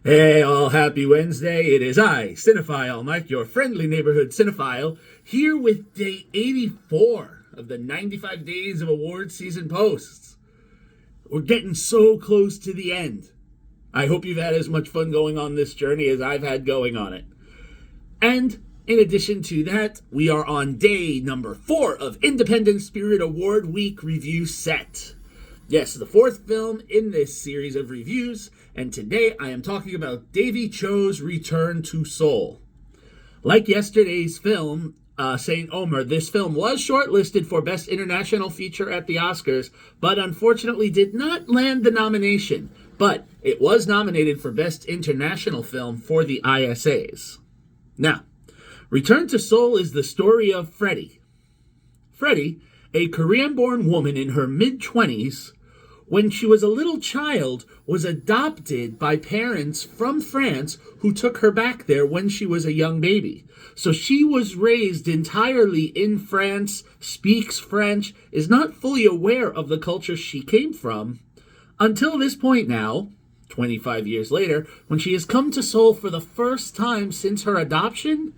Hey, all happy Wednesday. It is I, Cinephile Mike, your friendly neighborhood cinephile, here with day 84 of the 95 Days of Award Season posts. We're getting so close to the end. I hope you've had as much fun going on this journey as I've had going on it. And in addition to that, we are on day number 4 of Independent Spirit Award Week review set. Yes, the 4th film in this series of reviews, and today I am talking about Davy Chou's return to Seoul. Like yesterday's film, St. Omer, this film was shortlisted for Best International Feature at the Oscars, but unfortunately did not land the nomination. But it was nominated for Best International Film for the ISAs. Now, Return to Seoul is the story of Freddie. Freddie, a Korean-born woman in her mid-20s, when she was a little child, was adopted by parents from France who took her back there when she was a young baby. So she was raised entirely in France, speaks French, is not fully aware of the culture she came from, until this point now, 25 years later, when she has come to Seoul for the first time since her adoption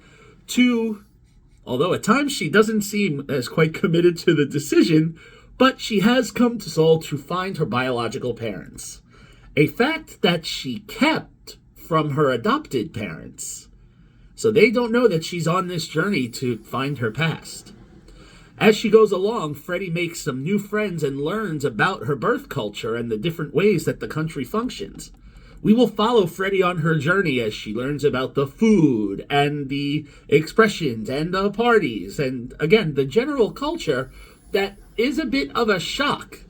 although at times she doesn't seem as quite committed to the decision, but she has come to Seoul to find her biological parents. A fact that she kept from her adopted parents. So they don't know that she's on this journey to find her past. As she goes along, Freddie makes some new friends and learns about her birth culture and the different ways that the country functions. We will follow Freddie on her journey as she learns about the food and the expressions and the parties and, again, the general culture that is a bit of a shock.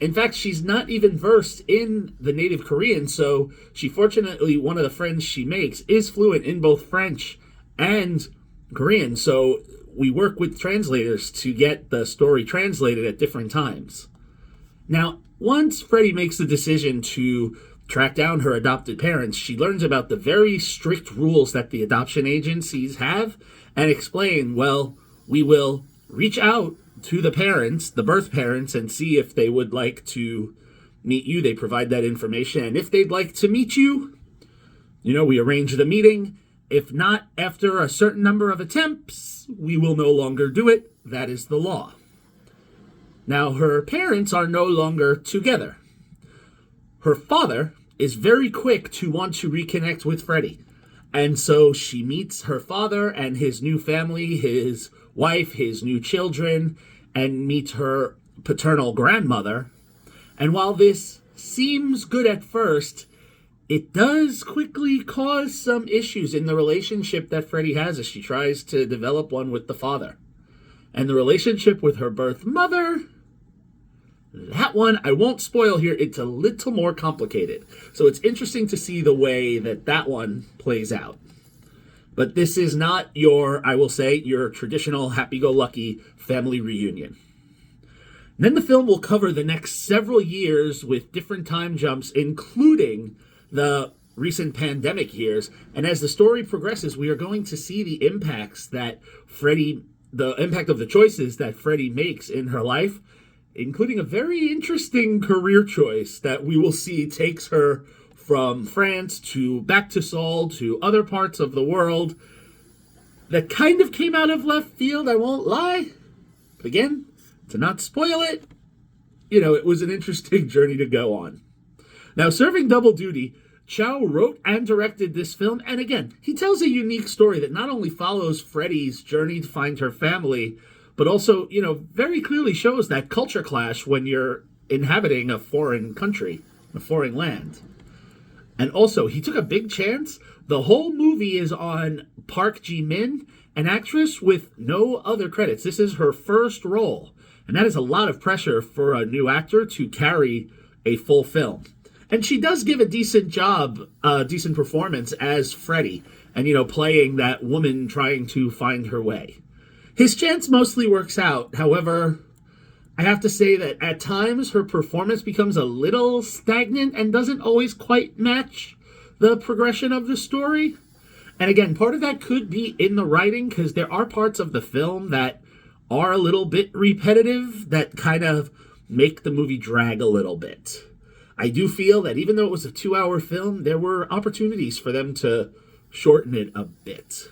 In fact, she's not even versed in the native Korean, so fortunately, one of the friends she makes is fluent in both French and Korean, so we work with translators to get the story translated at different times. Now, once Freddie makes the decision to track down her adopted parents, she learns about the very strict rules that the adoption agencies have and explain, well, we will reach out to the parents, the birth parents, and see if they would like to meet you. They provide that information. And if they'd like to meet you, we arrange the meeting. If not, after a certain number of attempts, we will no longer do it. That is the law. Now, her parents are no longer together. Her father is very quick to want to reconnect with Freddie. And so she meets her father and his new family, his wife, his new children, and meets her paternal grandmother. And while this seems good at first, it does quickly cause some issues in the relationship that Freddie has as she tries to develop one with the father. And the relationship with her birth mother, that one, I won't spoil here, it's a little more complicated. So it's interesting to see the way that one plays out. But this is not your traditional happy-go-lucky family reunion. And then the film will cover the next several years with different time jumps, including the recent pandemic years. And as the story progresses, we are going to see the impact of the choices that Freddie makes in her life, including a very interesting career choice that we will see takes her from France to back to Seoul to other parts of the world that kind of came out of left field, I won't lie. But again, to not spoil it, it was an interesting journey to go on. Now, serving double duty, Chou wrote and directed this film, and again, he tells a unique story that not only follows Freddie's journey to find her family, but also, very clearly shows that culture clash when you're inhabiting a foreign country, a foreign land. And also, he took a big chance. The whole movie is on Park Ji-min, an actress with no other credits. This is her first role, and that is a lot of pressure for a new actor to carry a full film. And she does give a decent job, decent performance as Freddie, and, playing that woman trying to find her way. His chance mostly works out. However, I have to say that at times her performance becomes a little stagnant and doesn't always quite match the progression of the story. And again, part of that could be in the writing, because there are parts of the film that are a little bit repetitive that kind of make the movie drag a little bit. I do feel that even though it was a 2-hour film, there were opportunities for them to shorten it a bit.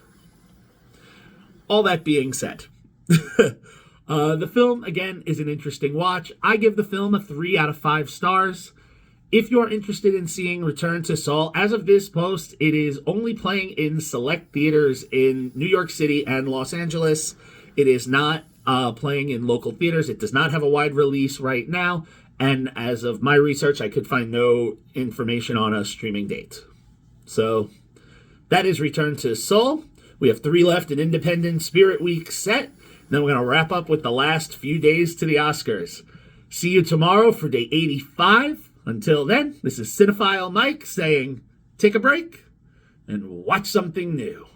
All that being said, the film, again, is an interesting watch. I give the film a 3 out of 5 stars. If you're interested in seeing Return to Seoul, as of this post, it is only playing in select theaters in New York City and Los Angeles. It is not playing in local theaters. It does not have a wide release right now. And as of my research, I could find no information on a streaming date. So that is Return to Seoul. We have 3 left in Independent Spirit Week set. Then we're going to wrap up with the last few days to the Oscars. See you tomorrow for day 85. Until then, this is Cinephile Mike saying, take a break and watch something new.